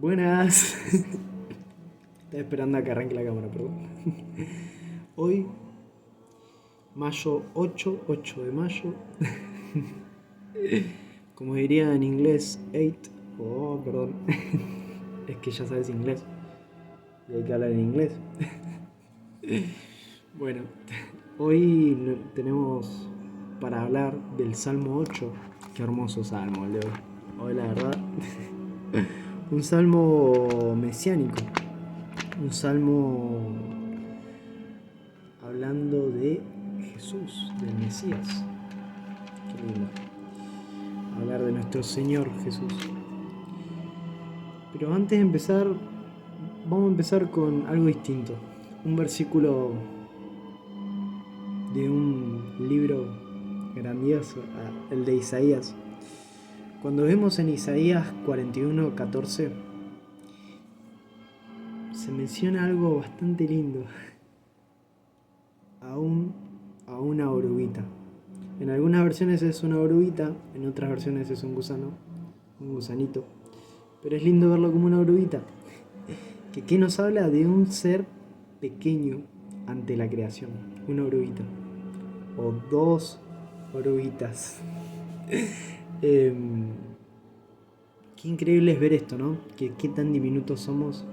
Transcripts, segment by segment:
Buenas. Estaba esperando a que arranque la cámara, perdón. Hoy, mayo 8 de mayo. Como diría en inglés, 8. Oh, perdón. Es que ya sabes inglés. Y hay que hablar en inglés. Bueno, hoy tenemos para hablar del Salmo 8. Qué hermoso salmo el de hoy. Hoy la verdad. Un salmo mesiánico. Un salmo hablando de Jesús, del Mesías. Qué lindo. Hablar de nuestro Señor Jesús. Pero antes de empezar, vamos a empezar con algo distinto. Un versículo de un libro grandioso, el de Isaías. Cuando vemos en Isaías 41:14, se menciona algo bastante lindo. A una oruguita. En algunas versiones es una oruguita, en otras versiones es un gusano, un gusanito. Pero es lindo verlo como una oruguita. Que nos habla de un ser pequeño ante la creación. Una oruguita. O dos oruguitas. Qué increíble es ver esto, ¿no? Que qué tan diminutos somos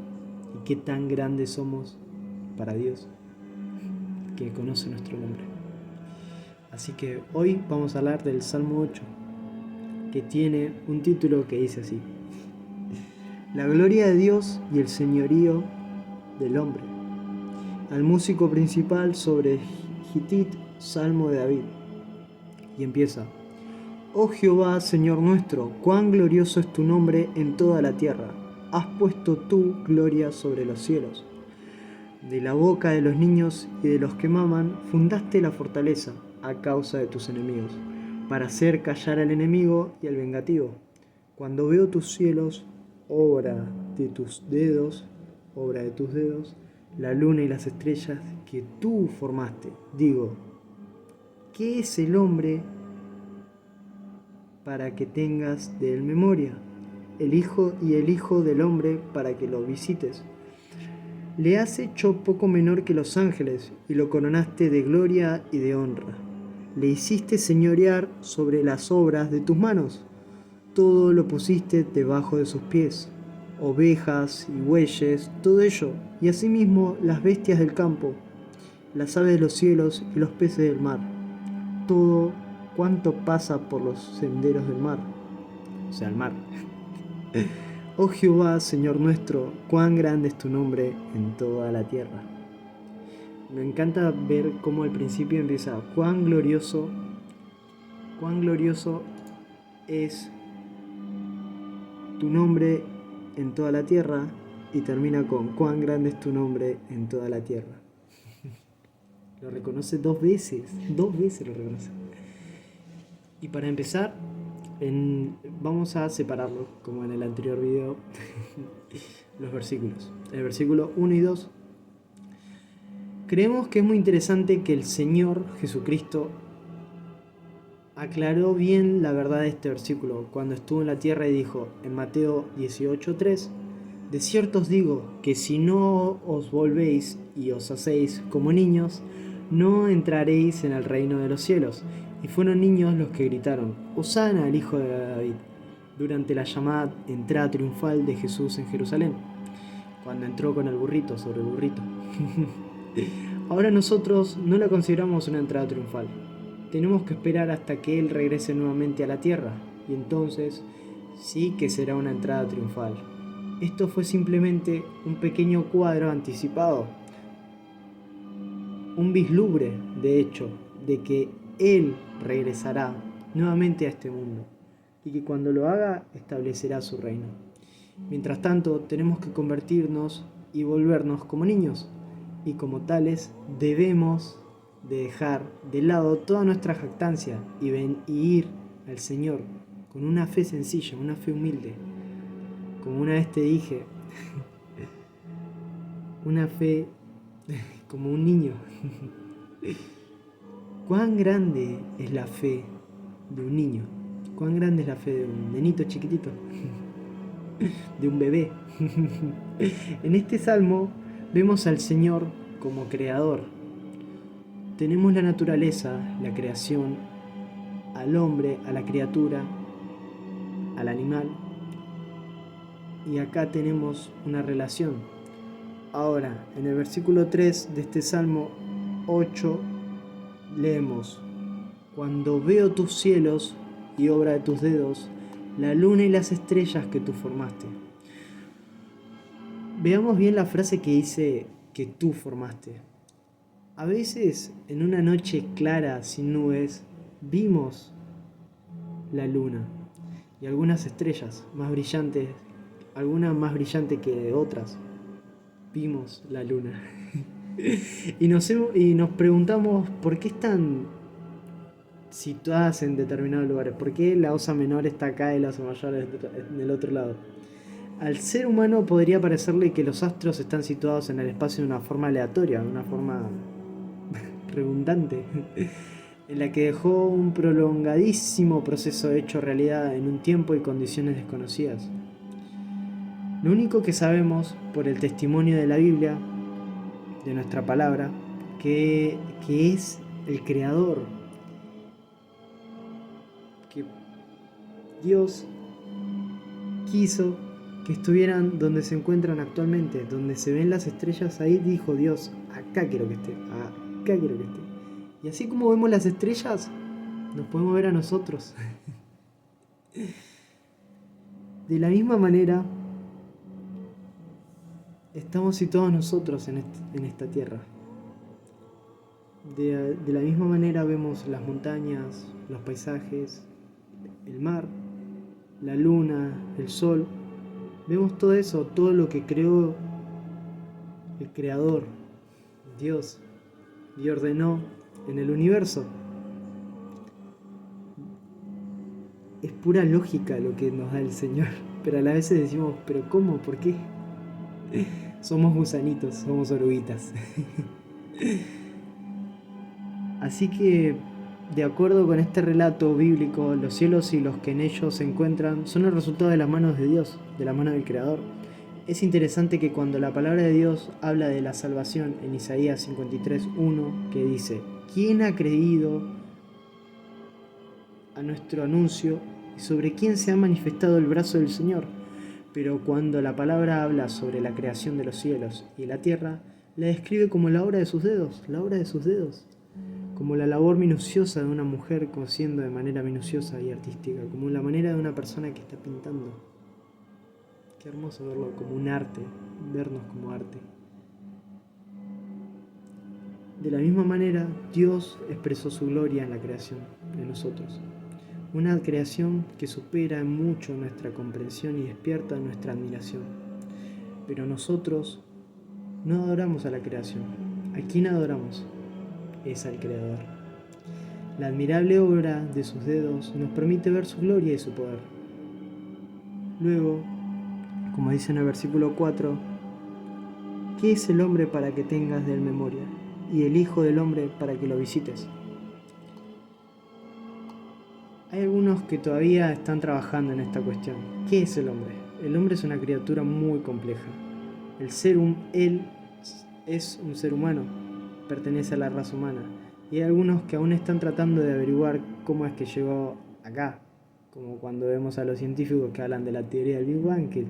y qué tan grandes somos para Dios, que conoce nuestro nombre. Así que hoy vamos a hablar del Salmo 8, que tiene un título que dice así: La gloria de Dios y el señorío del hombre. Al músico principal sobre Gitit, Salmo de David. Y empieza: Oh Jehová, Señor nuestro, cuán glorioso es tu nombre en toda la tierra. Has puesto tu gloria sobre los cielos. De la boca de los niños y de los que maman, fundaste la fortaleza a causa de tus enemigos, para hacer callar al enemigo y al vengativo. Cuando veo tus cielos, obra de tus dedos, la luna y las estrellas que tú formaste, digo, ¿qué es el hombre para que tengas de él memoria? El hijo del hombre para que lo visites. Le has hecho poco menor que los ángeles y lo coronaste de gloria y de honra. Le hiciste señorear sobre las obras de tus manos. Todo lo pusiste debajo de sus pies. Ovejas y bueyes, todo ello, y asimismo las bestias del campo, las aves de los cielos y los peces del mar. Todo cuanto pasa por los senderos del mar. O sea, el mar. Oh Jehová, Señor nuestro, cuán grande es tu nombre en toda la tierra. Me encanta ver cómo al principio empieza cuán glorioso es tu nombre en toda la tierra, y termina con cuán grande es tu nombre en toda la tierra. Lo reconoce dos veces lo reconoce. Y para empezar, vamos a separarlo, como en el anterior video, los versículos. El versículo 1 y 2. Creemos que es muy interesante que el Señor Jesucristo aclaró bien la verdad de este versículo cuando estuvo en la tierra y dijo en Mateo 18:3: De cierto os digo que si no os volvéis y os hacéis como niños, no entraréis en el reino de los cielos. Y fueron niños los que gritaron: Hosana al Hijo de David, durante la llamada entrada triunfal de Jesús en Jerusalén, cuando entró con el burrito sobre el burrito. Ahora nosotros no la consideramos una entrada triunfal. Tenemos que esperar hasta que Él regrese nuevamente a la tierra, y entonces sí que será una entrada triunfal. Esto fue simplemente un pequeño cuadro anticipado, un vislumbre, de hecho, de que Él regresará nuevamente a este mundo, y que cuando lo haga establecerá su reino. Mientras tanto, tenemos que convertirnos y volvernos como niños, y como tales debemos de dejar de lado toda nuestra jactancia y ir al Señor con una fe sencilla, una fe humilde. Como una vez te dije, una fe como un niño. ¿Cuán grande es la fe de un niño? ¿Cuán grande es la fe de un nenito chiquitito? de un bebé. En este salmo vemos al Señor como creador. Tenemos la naturaleza, la creación, al hombre, a la criatura, al animal. Y acá tenemos una relación. Ahora, en el versículo 3 de este Salmo 8, leemos: Cuando veo tus cielos y obra de tus dedos, la luna y las estrellas que tú formaste. Veamos bien la frase que dice que tú formaste. A veces, en una noche clara, sin nubes, vimos la luna y algunas estrellas más brillantes, algunas más brillantes que otras. Vimos la luna. y nos preguntamos por qué están situadas en determinados lugares. ¿Por qué la Osa Menor está acá y la Osa Mayor en el otro lado? Al ser humano podría parecerle que los astros están situados en el espacio de una forma aleatoria, de una forma redundante, en la que dejó un prolongadísimo proceso hecho realidad en un tiempo y condiciones desconocidas. Lo único que sabemos por el testimonio de la Biblia, de nuestra palabra, que es el Creador, que Dios quiso que estuvieran donde se encuentran actualmente, donde se ven las estrellas. Ahí dijo Dios: acá quiero que esté, acá quiero que esté. Y así como vemos las estrellas, nos podemos ver a nosotros. De la misma manera, estamos situados nosotros en esta tierra. De la misma manera vemos las montañas, los paisajes, el mar, la luna, el sol. Vemos todo eso, todo lo que creó el Creador, Dios, y ordenó en el universo. Es pura lógica lo que nos da el Señor, pero a la vez decimos: ¿pero cómo? ¿Por qué? Somos gusanitos, somos oruguitas. Así que, de acuerdo con este relato bíblico, los cielos y los que en ellos se encuentran son el resultado de las manos de Dios, de la mano del Creador. Es interesante que cuando la palabra de Dios habla de la salvación en Isaías 53:1, que dice: ¿quién ha creído a nuestro anuncio y sobre quién se ha manifestado el brazo del Señor? Pero cuando la palabra habla sobre la creación de los cielos y la tierra, la describe como la obra de sus dedos, la obra de sus dedos, como la labor minuciosa de una mujer cosiendo de manera minuciosa y artística, como la manera de una persona que está pintando. Qué hermoso verlo como un arte, vernos como arte. De la misma manera, Dios expresó su gloria en la creación, en nosotros. Una creación que supera en mucho nuestra comprensión y despierta nuestra admiración. Pero nosotros no adoramos a la creación. ¿A quién adoramos? Es al Creador. La admirable obra de sus dedos nos permite ver su gloria y su poder. Luego, como dice en el versículo 4, ¿qué es el hombre para que tengas de él memoria? Y el Hijo del hombre para que lo visites. Hay algunos que todavía están trabajando en esta cuestión. ¿Qué es el hombre? El hombre es una criatura muy compleja. Él es un ser humano, pertenece a la raza humana. Y hay algunos que aún están tratando de averiguar cómo es que llegó acá. Como cuando vemos a los científicos que hablan de la teoría del Big Bang, que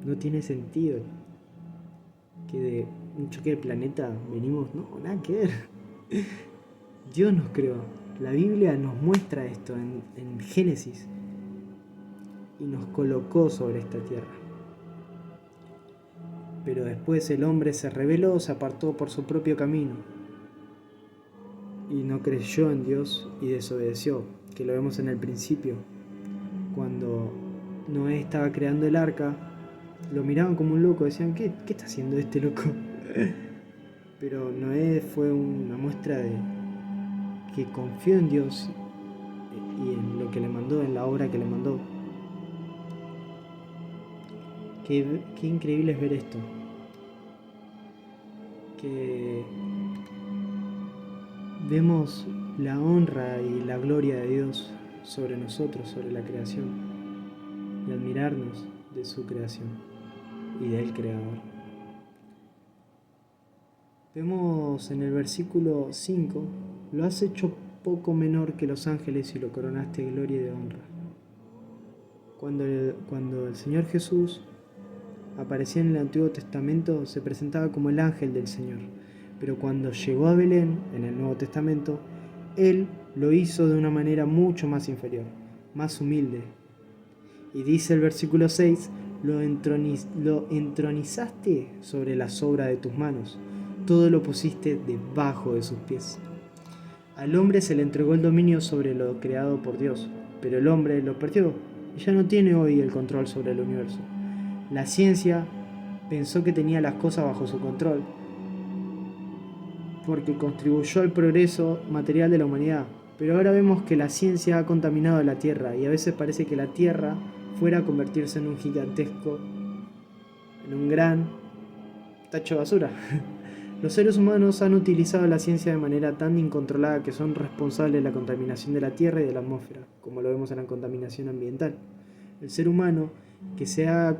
no tiene sentido. Que de un choque de planeta venimos, no, nada que ver. Dios nos creó. La Biblia nos muestra esto en Génesis y nos colocó sobre esta tierra. Pero después el hombre se rebeló, se apartó por su propio camino y no creyó en Dios y desobedeció, que lo vemos en el principio. Cuando Noé estaba creando el arca, lo miraban como un loco, decían: ¿qué está haciendo este loco? Pero Noé fue una muestra de que confió en Dios y en lo que le mandó, en la obra que le mandó. Qué increíble es ver esto. Que vemos la honra y la gloria de Dios sobre nosotros, sobre la creación, y admirarnos de su creación y del Creador. Vemos en el versículo 5, lo has hecho poco menor que los ángeles y lo coronaste de gloria y de honra. Cuando el Señor Jesús aparecía en el Antiguo Testamento, se presentaba como el ángel del Señor, pero cuando llegó a Belén, en el Nuevo Testamento, Él lo hizo de una manera mucho más inferior, más humilde. Y dice el versículo 6, lo entronizaste sobre la sobra de tus manos, todo lo pusiste debajo de sus pies. Al hombre se le entregó el dominio sobre lo creado por Dios, pero el hombre lo perdió y ya no tiene hoy el control sobre el universo. La ciencia pensó que tenía las cosas bajo su control, porque contribuyó al progreso material de la humanidad. Pero ahora vemos que la ciencia ha contaminado la Tierra y a veces parece que la Tierra fuera a convertirse en un gigantesco, en un gran tacho de basura. Los seres humanos han utilizado la ciencia de manera tan incontrolada que son responsables de la contaminación de la Tierra y de la atmósfera, como lo vemos en la contaminación ambiental. El ser humano que se ha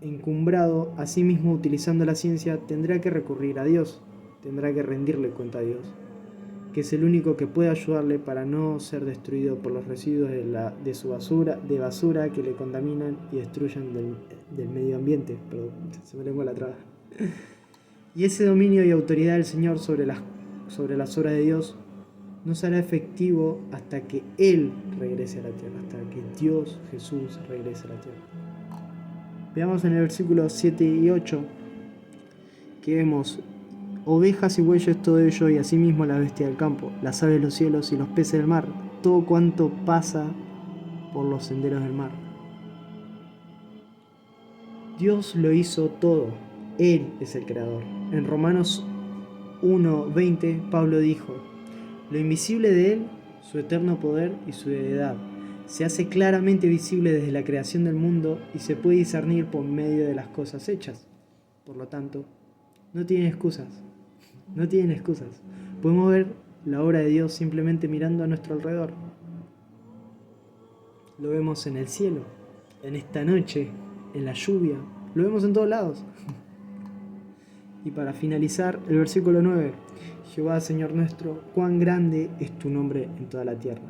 encumbrado a sí mismo utilizando la ciencia tendrá que recurrir a Dios, tendrá que rendirle cuenta a Dios, que es el único que puede ayudarle para no ser destruido por los residuos de su basura que le contaminan y destruyan del medio ambiente. Perdón, se me lengua la traba. Y ese dominio y autoridad del Señor sobre las obras de Dios no será efectivo hasta que Él regrese a la tierra, hasta que Dios Jesús regrese a la tierra. Veamos en el versículo 7 y 8 que vemos ovejas y bueyes todo ello, y asimismo la bestia del campo, las aves de los cielos y los peces del mar, todo cuanto pasa por los senderos del mar. Dios lo hizo todo, Él es el creador. En Romanos 1:20 Pablo dijo, lo invisible de Él, su eterno poder y su deidad, se hace claramente visible desde la creación del mundo y se puede discernir por medio de las cosas hechas. Por lo tanto, no tienen excusas. No tienen excusas. Podemos ver la obra de Dios simplemente mirando a nuestro alrededor. Lo vemos en el cielo, en esta noche, en la lluvia. Lo vemos en todos lados. Y para finalizar, el versículo 9. Jehová, Señor nuestro, cuán grande es tu nombre en toda la tierra.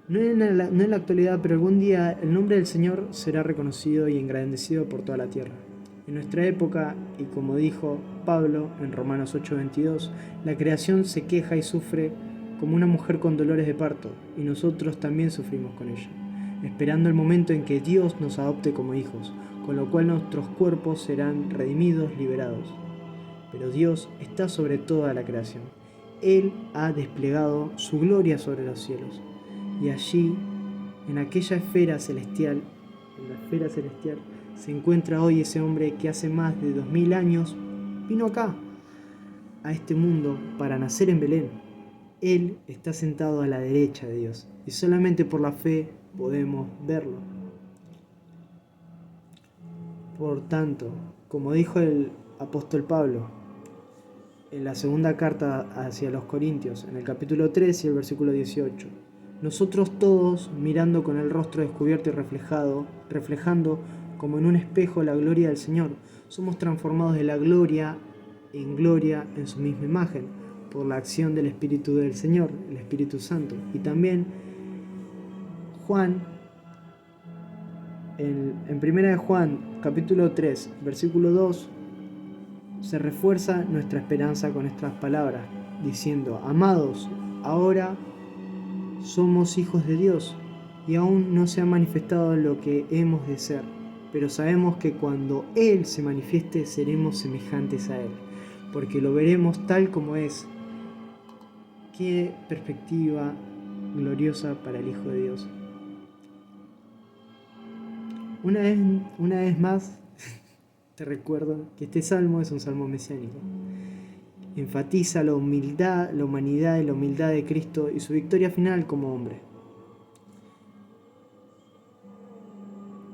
No en la actualidad, pero algún día el nombre del Señor será reconocido y engrandecido por toda la tierra. En nuestra época, y como dijo Pablo en Romanos 8:22, la creación se queja y sufre como una mujer con dolores de parto, y nosotros también sufrimos con ella, esperando el momento en que Dios nos adopte como hijos, con lo cual nuestros cuerpos serán redimidos, liberados. Pero Dios está sobre toda la creación. Él ha desplegado su gloria sobre los cielos. Y allí, en aquella esfera celestial, se encuentra hoy ese hombre que hace más de 2000 años vino acá, a este mundo, para nacer en Belén. Él está sentado a la derecha de Dios y solamente por la fe podemos verlo. Por tanto, como dijo el apóstol Pablo en la segunda carta hacia los Corintios, en el capítulo 3 y el versículo 18, nosotros todos, mirando con el rostro descubierto y reflejando como en un espejo la gloria del Señor, somos transformados de la gloria en gloria en su misma imagen, por la acción del Espíritu del Señor, el Espíritu Santo. Y también Juan, en 1 de Juan, capítulo 3, versículo 2, se refuerza nuestra esperanza con estas palabras, diciendo, amados, ahora somos hijos de Dios, y aún no se ha manifestado lo que hemos de ser, pero sabemos que cuando Él se manifieste seremos semejantes a Él, porque lo veremos tal como es. Qué perspectiva gloriosa para el Hijo de Dios. Una vez más, te recuerdo que este salmo es un salmo mesiánico. Enfatiza la humildad, la humanidad y la humildad de Cristo y su victoria final como hombre.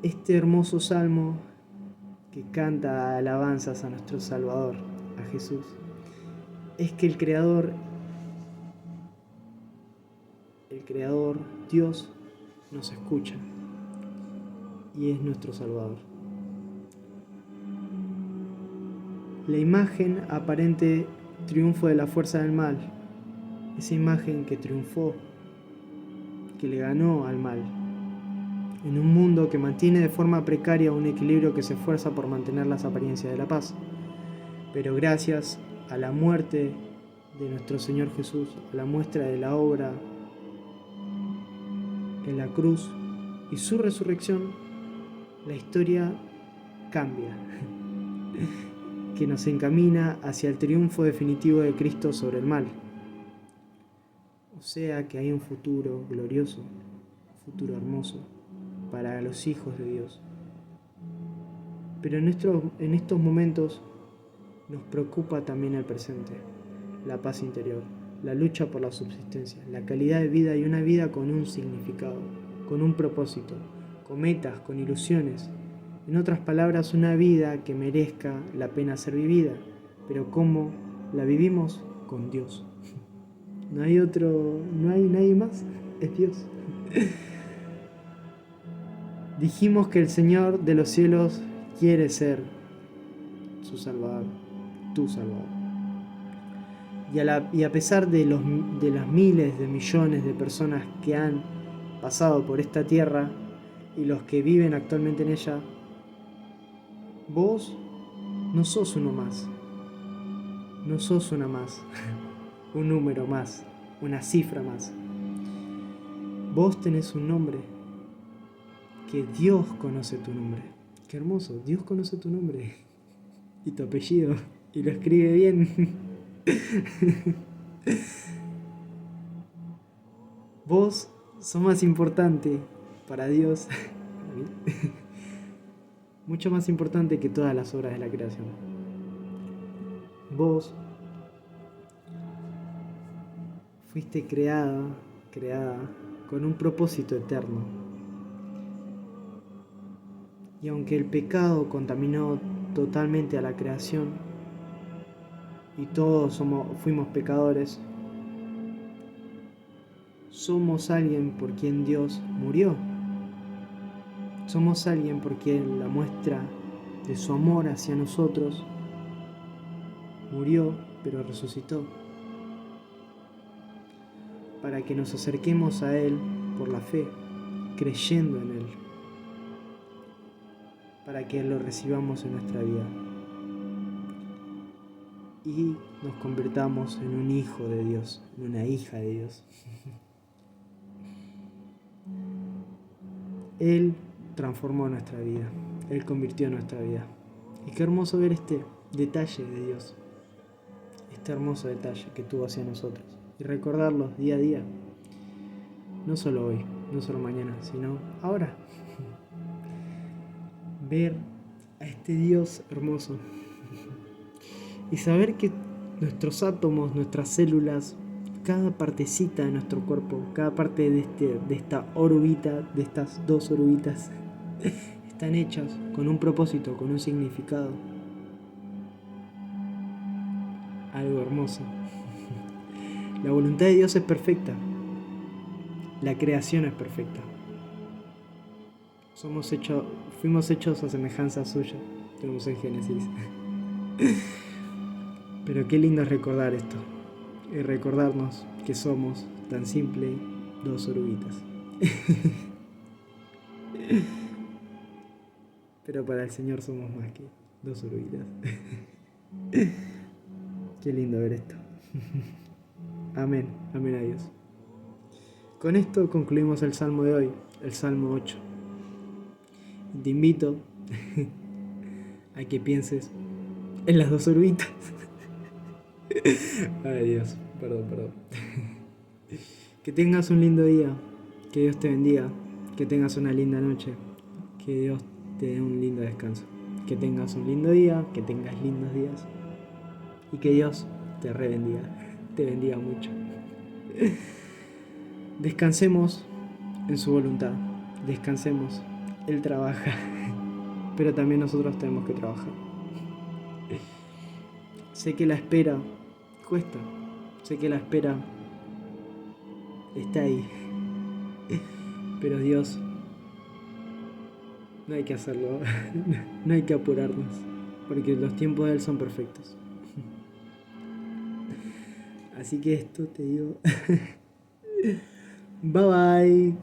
Este hermoso salmo que canta alabanzas a nuestro Salvador, a Jesús, es que el Creador, Dios, nos escucha. y es nuestro Salvador. La imagen aparente triunfo de la fuerza del mal, esa imagen que triunfó, que le ganó al mal, en un mundo que mantiene de forma precaria un equilibrio que se esfuerza por mantener las apariencias de la paz. Pero gracias a la muerte de nuestro Señor Jesús, a la muestra de la obra en la cruz y su resurrección, la historia cambia, que nos encamina hacia el triunfo definitivo de Cristo sobre el mal. O sea que hay un futuro glorioso, un futuro hermoso para los hijos de Dios. Pero en estos momentos nos preocupa también el presente, la paz interior, la lucha por la subsistencia, la calidad de vida y una vida con un significado, con un propósito, con metas, con ilusiones. En otras palabras, una vida que merezca la pena ser vivida, pero ¿cómo la vivimos? Con Dios. No hay nadie más, es Dios. Dijimos que el Señor de los cielos quiere ser su Salvador, tu Salvador. Y a pesar de las miles de millones de personas que han pasado por esta tierra y los que viven actualmente en ella, vos no sos uno más, no sos una más, un número más, una cifra más. Vos tenés un nombre, que Dios conoce tu nombre. Qué hermoso, Dios conoce tu nombre y tu apellido y lo escribe bien. Vos sos más importante para Dios, mucho más importante que todas las obras de la creación. Vos fuiste creada con un propósito eterno. Y aunque el pecado contaminó totalmente a la creación y todos fuimos pecadores, somos alguien por quien Dios murió. Somos alguien por quien la muestra de su amor hacia nosotros murió, pero resucitó, para que nos acerquemos a Él por la fe, creyendo en Él, para que lo recibamos en nuestra vida y nos convirtamos en un hijo de Dios, en una hija de Dios. Él transformó nuestra vida, Él convirtió nuestra vida. Y qué hermoso ver este detalle de Dios, este hermoso detalle que tuvo hacia nosotros, y recordarlo día a día, no solo hoy, no solo mañana, sino ahora. Ver a este Dios hermoso y saber que nuestros átomos, nuestras células, cada partecita de nuestro cuerpo, cada parte de esta orbita, de estas dos orbitas, están hechas con un propósito, con un significado. Algo hermoso. La voluntad de Dios es perfecta. La creación es perfecta. Fuimos hechos a semejanza suya. Tenemos en Génesis. Pero qué lindo es recordar esto. Y recordarnos que somos tan simple dos oruguitas. Pero para el Señor somos más que dos oruguitas. Qué lindo ver esto. Amén, amén a Dios. Con esto concluimos el Salmo de hoy, el Salmo 8. Te invito a que pienses en las dos oruguitas. Ay Dios, perdón. Que tengas un lindo día, que Dios te bendiga, que tengas una linda noche, que Dios te dé un lindo descanso, que tengas un lindo día, que tengas lindos días y que Dios te bendiga, te bendiga mucho. Descansemos en su voluntad, descansemos, Él trabaja, pero también nosotros tenemos que trabajar. Sé que la espera cuesta, sé que la espera está ahí, pero Dios No hay que hacerlo, no hay que apurarnos, porque los tiempos de Él son perfectos. Así que esto te digo, bye bye.